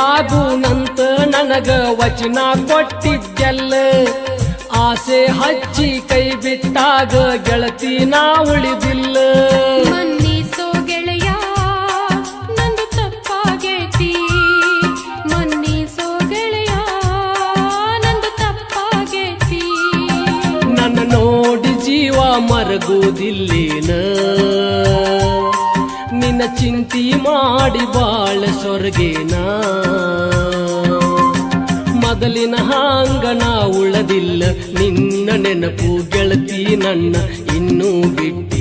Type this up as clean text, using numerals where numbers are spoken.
ಆಗುನಂತ ನನಗ ವಚನ ಕೊಟ್ಟಿದ್ದೆಲ್ಲ ಆಸೆ ಹಚ್ಚಿ ಕೈ ಬಿಟ್ಟಾಗ ಗೆಳತಿ ನಾ ಉಳಿದಿಲ್ಲ ಮನ್ನಿಸೋ ಗೆಳೆಯ ನಂದು ತಪ್ಪಾಗೈತಿ ಮನ್ನಿಸೋ ಗೆಳೆಯ ನಂದು ತಪ್ಪಾಗೈತಿ ನನ್ನ ನೋಡಿ ಜೀವ ಮರಗುವುದಿಲ್ಲೇನ ನಿನ್ನ ಚಿಂತಿ ಮಾಡಿ ಬಾಳ ಸೊರಗೇನ ಮೊದಲಿನ ಹಾಂಗಣ ಉಳದಿಲ್ಲ ನಿನ್ನ ನೆನಪು ಗೆಳತಿ ನನ್ನ ಇನ್ನೂ ಬಿಟ್ಟಿ